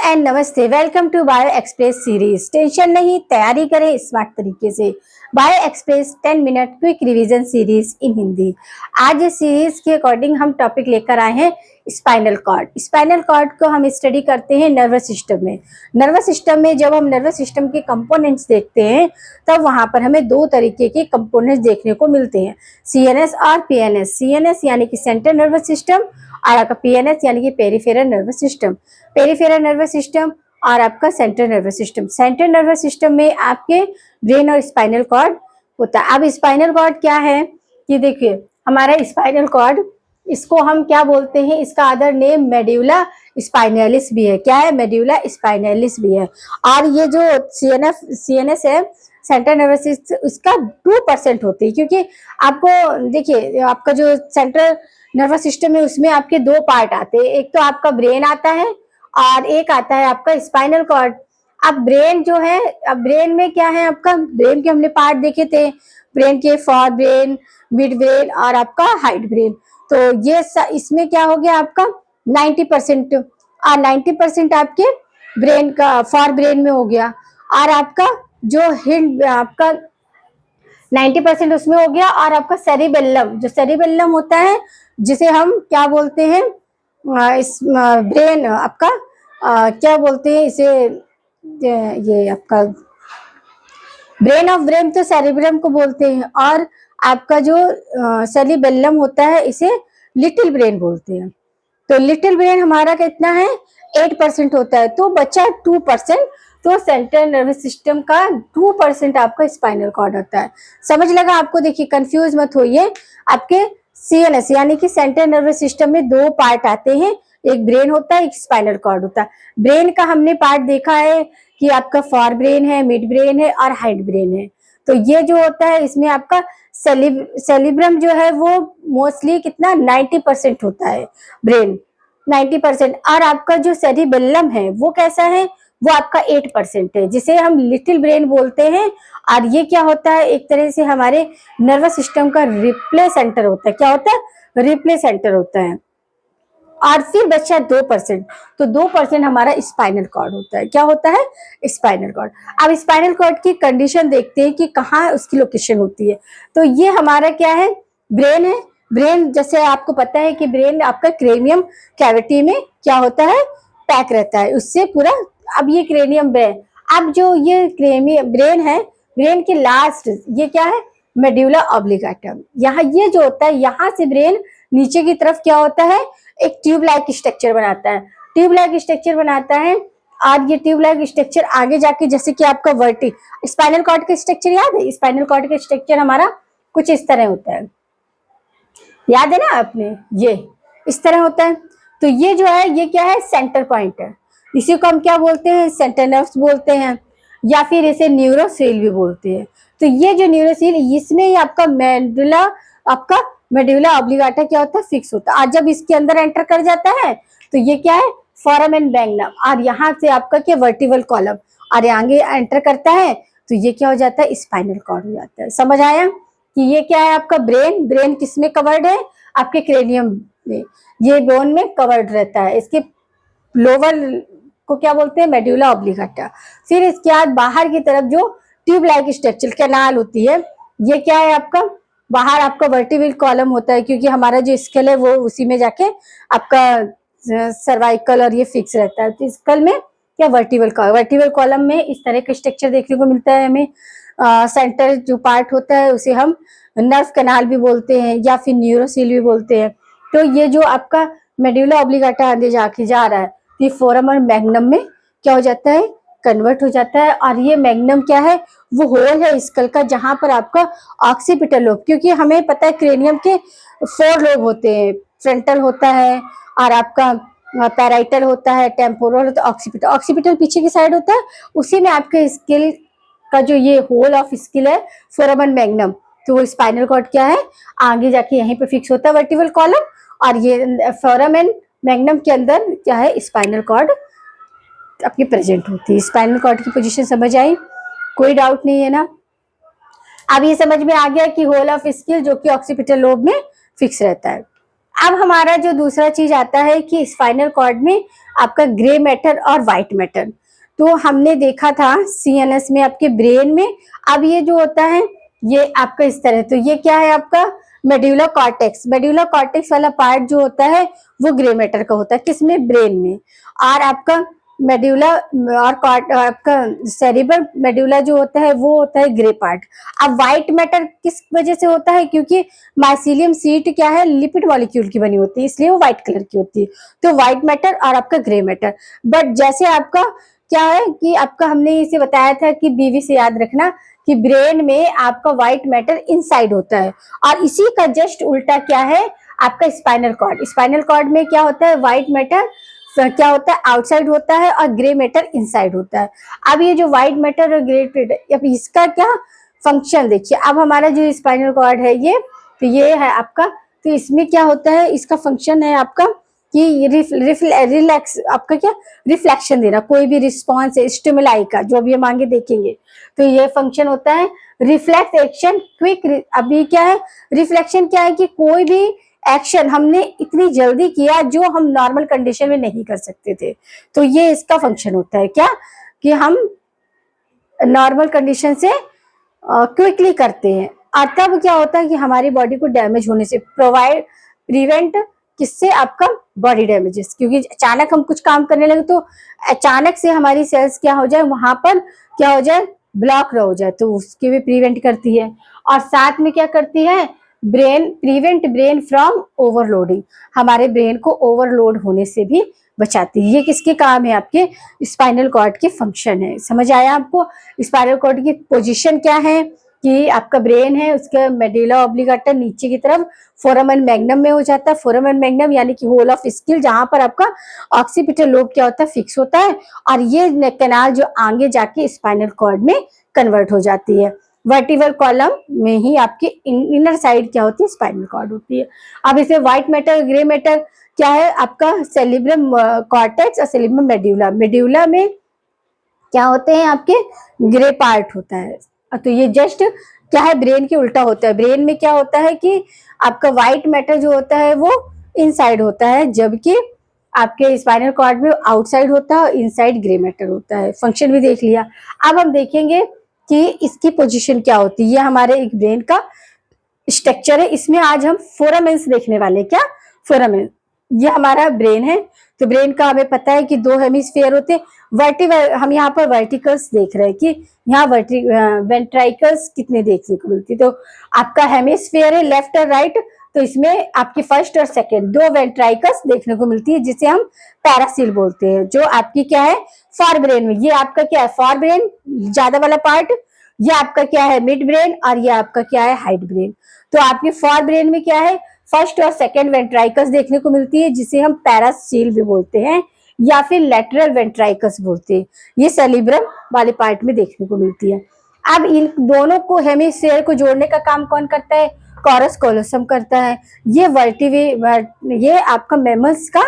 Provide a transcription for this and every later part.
And नमस्ते। Welcome to bio express series. Tension नहीं, तैयारी करें स्मार्ट तरीके से। Bio express 10 minute quick revision series in Hindi. आज इस सीरीज के अकॉर्डिंग हम टॉपिक लेकर आए हैं स्पाइनल कॉर्ड। स्पाइनल कॉर्ड को हम स्टडी करते हैं नर्वस सिस्टम में। नर्वस सिस्टम में जब हम नर्वस सिस्टम के कंपोनेंट्स देखते हैं तब वहां पर हमें दो तरीके के कंपोनेंट्स देखने को मिलते हैं, सीएनएस और पीएनएस। सीएनएस यानी कि सेंट्रल नर्वस सिस्टम और आपका पीएनएस यानी कि peripheral nervous system. Peripheral nervous system और आपका central nervous system. Central nervous system में आपके ब्रेन और स्पाइनल कॉर्ड होता है। अब स्पाइनल कॉर्ड क्या है कि देखिए, हमारा स्पाइनल कॉर्ड, इसको हम क्या बोलते हैं, इसका अदर नेम मेड्यूला स्पाइनैलिस भी है। क्या है? मेड्यूला स्पाइनैलिस भी है। और ये जो सीएनएस है, सेंट्रल नर्वस सिस्टम, उसका 2% होती है, क्योंकि आपको देखिए, आपका जो सेंट्रल नर्वस सिस्टम है उसमें आपके दो पार्ट आते हैं। एक तो आपका ब्रेन आता है और एक आता है आपका स्पाइनल कॉर्ड। अब ब्रेन जो है, अब ब्रेन में क्या है, आपका ब्रेन के हमने पार्ट देखे थे, ब्रेन के फॉर ब्रेन, मिड ब्रेन और आपका हाइड ब्रेन। तो ये इसमें क्या हो गया, आपका 90% और 90% आपके ब्रेन का फॉर ब्रेन में हो गया। और आपका जो हिंड, आपका 90% उसमें हो गया। और आपका सेरिबेलम, जो सेरिबेलम होता है, जिसे हम क्या बोलते हैं, इस ब्रेन आपका क्या बोलते हैं इसे, ये आपका ब्रेन ऑफ ब्रेन तो सेरिब्रम को बोलते हैं। और आपका जो सेरिबेलम होता है इसे लिटिल ब्रेन बोलते हैं। तो लिटिल ब्रेन हमारा कितना है, 8% होता है। तो बचा 2%। तो सेंट्रल नर्वस सिस्टम का 2% आपका स्पाइनल कॉर्ड होता है। समझ लगा आपको? देखिए, कंफ्यूज मत होइए। आपके सीएनएस यानी कि सेंट्रल नर्वस सिस्टम में दो पार्ट आते हैं, एक ब्रेन होता है, एक स्पाइनल कॉर्ड होता है। ब्रेन का हमने पार्ट देखा है कि आपका फॉर ब्रेन है, मिड ब्रेन है और हाइड ब्रेन है। तो ये जो होता है, इसमें आपका सेलिब्रम जो है वो मोस्टली कितना, 90% होता है ब्रेन, 90%। और आपका जो सेरिबेलम है वो कैसा है, वो आपका 8% है, जिसे हम लिटिल ब्रेन बोलते हैं। और ये क्या होता है, एक तरह से हमारे नर्वस सिस्टम का रिप्ले सेंटर होता है। क्या होता है? रिप्ले सेंटर होता है। और फिर बचा 2%। तो 2% हमारा स्पाइनल कॉर्ड होता है। क्या होता है? Spinal cord. अब स्पाइनल कॉर्ड की कंडीशन देखते हैं कि कहाँ उसकी लोकेशन होती है। तो ये हमारा क्या है, ब्रेन है। ब्रेन, जैसे आपको पता है कि ब्रेन आपका क्रेनियम कैविटी में क्या होता है, पैक रहता है, उससे पूरा। अब ये क्रेनियम ब्रेन, अब जो ये ब्रेन है, ब्रेन के लास्ट ये क्या है, मेड्यूला ऑब्लिगाटा। यहाँ ये जो होता है, यहाँ से ब्रेन नीचे की तरफ क्या होता है, एक ट्यूब लाइक स्ट्रक्चर बनाता है। ट्यूब लाइक स्ट्रक्चर बनाता है। और ये ट्यूब लाइक स्ट्रक्चर आगे जाके, जैसे कि आपका स्पाइनल कॉर्ड का स्ट्रक्चर याद है? स्पाइनल कॉर्ड का स्ट्रक्चर हमारा कुछ इस तरह होता है, याद है ना आपने? ये इस तरह होता है। तो ये जो है, ये क्या है, सेंटर पॉइंट है। इसी को हम क्या बोलते हैं, सेंटर नर्व्स बोलते हैं, या फिर इसे न्यूरोसील भी बोलते हैं। तो ये जो न्यूरोसील, इसमें ही आपका मेडुला ऑब्लिगाटा क्या होता है, फिक्स होता है। आज जब इसके अंदर एंटर कर जाता है तो ये क्या है, फोरामेन मैग्नम। और यहाँ से आपका क्या, वर्टिबल कॉलम। और आगे एंटर करता है तो ये क्या हो जाता है, स्पाइनल कॉर्ड हो जाता है। समझ आया कि ये क्या है आपका ब्रेन। ब्रेन किस में कवर्ड है, आपके क्रेनियम में, ये बोन में कवर्ड रहता है। इसके लोअर को क्या बोलते हैं, मेडुला ऑब्लिगाटा। फिर इसके बाद बाहर की तरफ जो ट्यूब लाइक स्ट्रक्चर कैनाल होती है, ये क्या है आपका, बाहर आपका वर्टिबल कॉलम होता है, क्योंकि हमारा जो स्कल है वो उसी में जाके आपका सर्वाइकल और ये फिक्स रहता है। तो स्कल में क्या, वर्टिबल कॉलम में इस तरह का स्ट्रक्चर देखने को मिलता है हमें। सेंटर जो पार्ट होता है उसे हम नर्व कैनाल भी बोलते हैं, या फिर न्यूरोसील भी बोलते हैं। तो ये जो आपका मेडुला ऑब्लिगाटा आगे जाके जा रहा है, ये फोरामेन मैग्नम में क्या हो जाता है, कन्वर्ट हो जाता है। और ये मैग्नम क्या है, वो होल है स्कल का, जहां पर आपका ऑक्सीपिटल लोब, क्योंकि हमें पता है क्रेनियम के 4 लोब होते हैं, फ्रंटल होता है और आपका पैराइटल होता है, टेम्पोरल होता है, ऑक्सीपिटल। ऑक्सीपिटल पीछे की साइड होता है, उसी में आपके स्किल का जो ये होल ऑफ स्किल है, फोरामेन मैग्नम। तो वो स्पाइनल कॉर्ड क्या है, आगे जाके यहीं पे फिक्स होता है वर्टिबल कॉलम। और ये फोरामेन मैग्नम के अंदर क्या है, स्पाइनल कॉर्ड आपकी प्रेजेंट होती है। स्पाइनल कॉर्ड की पोजीशन समझ आई? कोई डाउट नहीं है ना? अब ये समझ में आ गया कि होल ऑफ स्किल जो कि ऑक्सीपिटल लोब में फिक्स रहता है। अब हमारा जो दूसरा चीज आता है कि स्पाइनल कॉर्ड में आपका ग्रे मैटर और व्हाइट मैटर। तो हमने देखा था सीएनएस में आपके ब्रेन में। अब ये जो होता है ये आपका इस तरह, तो ये क्या है आपका मेड्यूलर कॉर्टेक्स। मेड्यूलर कॉर्टेक्स वाला पार्ट जो होता है वो ग्रे मैटर का होता है, किसमें, ब्रेन में। और आपका मेड्यूला और आपका सेरिब्रल मेड्यूला जो होता है वो होता है ग्रे पार्ट। अब व्हाइट मैटर किस वजह से होता है, क्योंकि माइसीलियम सीट क्या है, लिपिड मॉलिक्यूल की बनी होती है, इसलिए वो व्हाइट कलर की होती है। तो व्हाइट मैटर और आपका ग्रे मैटर। बट जैसे आपका क्या है कि आपका हमने इसे बताया था कि बीवी से याद रखना कि ब्रेन में आपका व्हाइट मैटर इनसाइड होता है, और इसी का जस्ट उल्टा क्या है आपका स्पाइनल कॉर्ड। स्पाइनल कॉर्ड में क्या होता है, व्हाइट मैटर क्या होता है, आउटसाइड होता है, और ग्रे मैटर इनसाइड होता है। अब ये जो व्हाइट मैटर और ग्रे मैटर, अब इसका क्या फंक्शन देखिए। अब हमारा जो स्पाइनल कॉर्ड है ये, तो ये है आपका, तो इसमें क्या होता है, इसका फंक्शन है आपका कि रिलैक्स, आपका क्या, रिफ्लेक्शन देना, कोई भी रिस्पॉन्स है स्टिमुलाई का जो अभी हम आगे देखेंगे, तो ये फंक्शन होता है रिफ्लेक्स एक्शन क्विक। अभी क्या है रिफ्लेक्शन, क्या है कि कोई भी एक्शन हमने इतनी जल्दी किया जो हम नॉर्मल कंडीशन में नहीं कर सकते थे, तो ये इसका फंक्शन होता है क्या, कि हम नॉर्मल कंडीशन से क्विकली करते हैं। और तब क्या होता है कि हमारी बॉडी को डैमेज होने से प्रिवेंट, किससे, आपका बॉडी डैमेजेस, क्योंकि अचानक हम कुछ काम करने लगे तो अचानक से हमारी सेल्स क्या हो जाए, वहां पर क्या हो जाए, ब्लॉक हो जाए, तो उसके भी प्रिवेंट करती है। और साथ में क्या करती है, प्रिवेंट ब्रेन फ्रॉम ओवरलोडिंग, हमारे ब्रेन को ओवरलोड होने से भी बचाती है। ये किसके काम है, आपके स्पाइनल कॉर्ड के फंक्शन है। समझ आया आपको। स्पाइनल कॉर्ड की पोजीशन क्या है कि आपका ब्रेन है, उसका मेडुला ऑब्लिगाटा नीचे की तरफ फोरामन मैग्नम में हो जाता है। फोरामन मैग्नम यानी कि होल ऑफ स्किल, जहां पर आपका ऑक्सीपिटल लोब क्या होता है, फिक्स होता है, और ये कैनाल जो आगे जाके स्पाइनल कॉर्ड में कन्वर्ट हो जाती है। वर्टिबल कॉलम में ही आपकी इनर साइड क्या होती है, स्पाइनल कॉर्ड होती है। अब इसे व्हाइट मैटर, ग्रे मैटर क्या है, आपका सेरिब्रम कॉर्टेक्स और सेरिब्रम मेड्यूला। मेड्यूला में क्या होते हैं, आपके ग्रे पार्ट होता है। तो ये जस्ट क्या है, ब्रेन के उल्टा होता है। ब्रेन में क्या होता है कि आपका व्हाइट मैटर जो होता है वो इनसाइड होता है, जबकि आपके स्पाइनल कॉर्ड में आउटसाइड होता है और इनसाइड ग्रे मैटर होता है। फंक्शन भी देख लिया। अब हम देखेंगे कि इसकी पोजीशन क्या होती है। ये हमारे एक ब्रेन का स्ट्रक्चर है, इसमें आज हम फोरामेंस देखने वाले। क्या, फोरामेंस। ये हमारा ब्रेन है, तो ब्रेन का हमें पता है कि दो हेमिस्फीयर होते हैं। वर्टिकल, हम यहाँ पर वर्टिकल्स देख रहे हैं कि यहाँ वेंट्राइकल्स कितने देखने को मिलती है। तो आपका हेमिस्फीयर है लेफ्ट और राइट, तो इसमें आपकी फर्स्ट और सेकंड दो वेंट्राइकल्स देखने को मिलती है, जिसे हम पैरासील बोलते हैं, जो आपकी क्या है, फॉर ब्रेन में। ये आपका क्या है, फॉर ब्रेन ज्यादा वाला पार्ट, ये आपका क्या है, मिड ब्रेन, और ये आपका क्या है, हाइड ब्रेन। तो आपके फॉर ब्रेन में क्या है, फर्स्ट और सेकंड वेंट्राइकल्स देखने को मिलती है, जिसे हम पैरासील भी बोलते हैं, या फिर लेटरल वेंट्राइकल्स बोलते हैं। ये सेरिब्रम वाले पार्ट में देखने को मिलती है। अब इन दोनों को, हेमिस्फीयर को जोड़ने का काम कौन करता है, कॉरस कोलोसम करता है। ये आपका मैमल्स का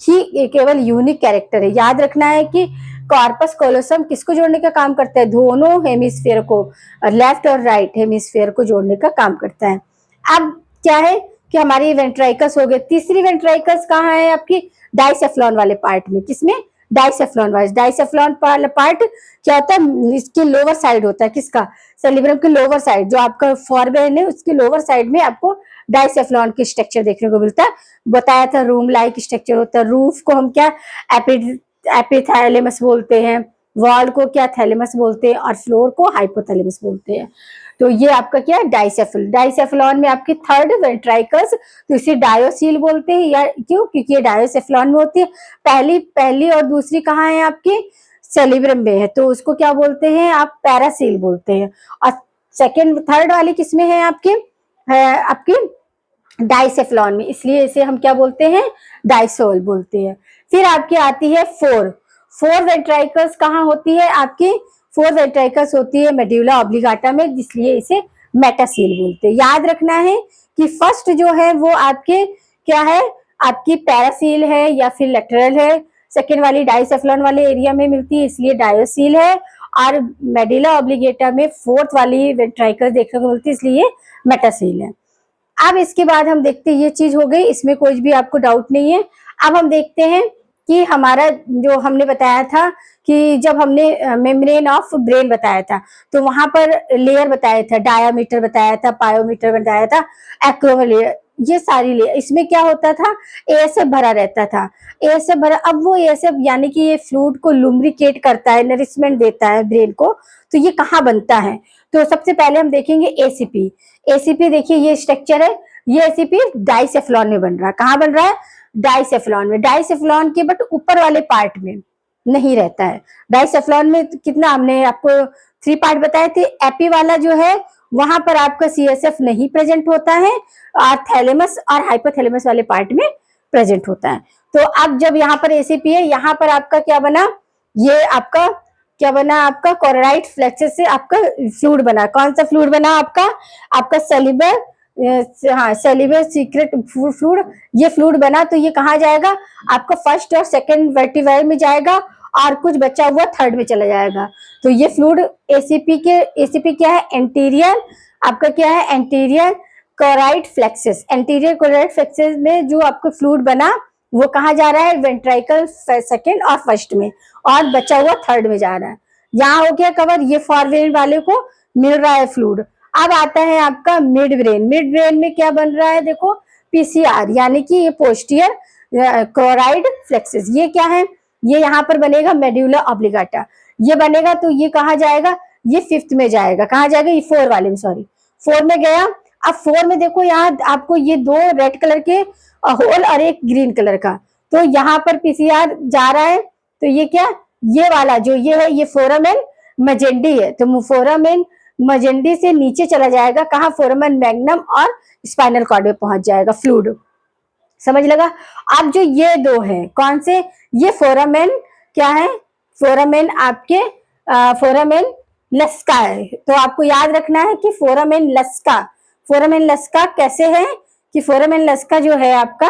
ही केवल यूनिक कैरेक्टर है। याद रखना है कि कॉर्पस कोलोसम किसको जोड़ने का काम करता है, दोनों हेमिस्फीयर को, लेफ्ट और राइट हेमिस्फीयर को जोड़ने का काम करता है। अब क्या है कि हमारी वेंट्राइकल्स हो गए। तीसरी वेंट्राइकल्स कहाँ है, आपकी डाइसेफ्लॉन वाले पार्ट में। किसमें, डाइसेफ्लॉन वाले। डाइसेफ्लॉन पार्ट क्या होता है, इसके लोअर साइड होता है, किसका, सेरिब्रम के लोअर साइड, जो आपका फॉरब्रेन है उसके लोअर साइड में आपको डाइसेफ्लॉन की स्ट्रक्चर देखने को मिलता है। बताया था रूम लाइक स्ट्रक्चर होता है। रूफ को हम क्या, एपिथैलेमस बोलते हैं, वॉल को क्या, थैलेमस बोलते हैं, और फ्लोर को हाइपोथैलेमस बोलते हैं। तो ये आपका क्या है, डाइसेफ्लॉन में आपकी थर्ड वेंट्राइकल्स, तो इसे डायोसील बोलते हैं। या क्यों, क्योंकि ये डायोसेफ्लॉन में होती है। पहली और दूसरी कहाँ है, आपकी सेरिब्रम में है, तो उसको क्या बोलते हैं आप, पैरासील बोलते हैं। और सेकेंड थर्ड वाली किसमें है, आपकी डाइसेफ्लॉन में, इसलिए इसे हम क्या बोलते हैं, डाइसोल बोलते हैं। फिर आपकी आती है फोर वेंट्राइकल्स कहाँ होती है, आपकी फोर वेंट्राइकल्स होती है मेडुला ऑब्लिगाटा में, इसलिए इसे मेटासील बोलते हैं। याद रखना है कि फर्स्ट जो है वो आपके क्या है, आपकी पैरासील है या फिर लेटरल है। सेकेंड वाली डाइसेफ्लॉन वाले एरिया में मिलती है, इसलिए डायोसील है। और मेडुला ऑब्लिगेटा में फोर्थ वाली वेंट्राइकल देखने को मिलती है, इसलिए मेटासील है। अब इसके बाद हम देखते हैं, ये चीज हो गई, इसमें कोई भी आपको डाउट नहीं है। अब हम देखते हैं कि हमारा जो हमने बताया था कि जब हमने मेम्ब्रेन ऑफ ब्रेन बताया था, तो वहां पर लेयर बताया था, डायामीटर बताया था, पायोमीटर बताया था, एक्रोमल लेयर, ये सारी लेयर। इसमें क्या होता था, एएसएफ भरा रहता था, एएसएफ भरा। अब वो एएसएफ यानी कि ये फ्लूइड को लुब्रिकेट करता है, नरिशमेंट देता है ब्रेन को। तो ये कहाँ बनता है, तो सबसे पहले हम देखेंगे एसीपी। एसीपी देखिए ये स्ट्रक्चर है, ये एसीपी डाइसेफ्लॉन में बन रहा है। कहाँ बन रहा है, डाइसेफ्लॉन में। डाइसेफ्लॉन के बट ऊपर वाले पार्ट में नहीं रहता है। डाइसेफ्लॉन में कितना हमने आपको 3 पार्ट बताए थे। एपी वाला जो है वहां पर आपका सीएसएफ नहीं प्रेजेंट होता है, और थैलेमस और हाइपोथैलेमस वाले पार्ट में प्रेजेंट होता है। तो अब जब यहाँ पर एसीपी है, यहाँ पर आपका क्या बना, ये आपका क्या बना, आपका कोरोइड फ्लेक्सस से आपका फ्लूइड बना। कौन सा फ्लूइड बना आपका, आपका सेलिबर, हाँ सेलिबर सीक्रेट फ्लूइड, ये फ्लूइड बना। तो ये कहाँ जाएगा, आपका फर्स्ट और सेकंड वर्टिब्राई में जाएगा, और कुछ बचा हुआ थर्ड में चला जाएगा। तो ये फ्लूइड एसीपी क्या है, एंटीरियर, आपका क्या है, anterior choroid plexus. Anterior choroid plexus में जो आपको फ्लूइड बना वो कहाँ जा रहा है, वेंट्रिकल सेकंड और फर्स्ट में, और बचा हुआ थर्ड में जा रहा है। यहाँ हो गया कवर, ये फॉरवेड वाले को मिल रहा है फ्लूइड। अब आता है आपका मिड ब्रेन। मिड ब्रेन में क्या बन रहा है, देखो पीसीआर, यानी कि ये पोस्टियर क्लोराइड फ्लेक्सस। ये क्या है, ये यहाँ पर बनेगा मेड्यूला ऑब्लिगाटा, ये बनेगा। तो ये कहाँ जाएगा, ये 5th में जाएगा। कहाँ जाएगा, ये 4 वाले में, सॉरी 4 में गया। अब 4 में देखो यहाँ आपको ये 2 रेड कलर के होल और एक ग्रीन कलर का, तो यहाँ पर पीसीआर जा रहा है। तो ये क्या, ये वाला जो ये है, ये फोरामेन मजेंडी है। तो फोरामेन मजेंडी से नीचे चला जाएगा, कहाँ, फोरामेन मैग्नम और स्पाइनल कॉर्ड में पहुंच जाएगा फ्लूइड। समझ लगा। अब जो ये 2 है, कौन से, ये फोरामेन क्या है, फोरामेन आपके फोरामेन लस्का है। तो आपको याद रखना है कि फोरामेन लस्का कैसे है, कि फोरामेन लस्का जो है आपका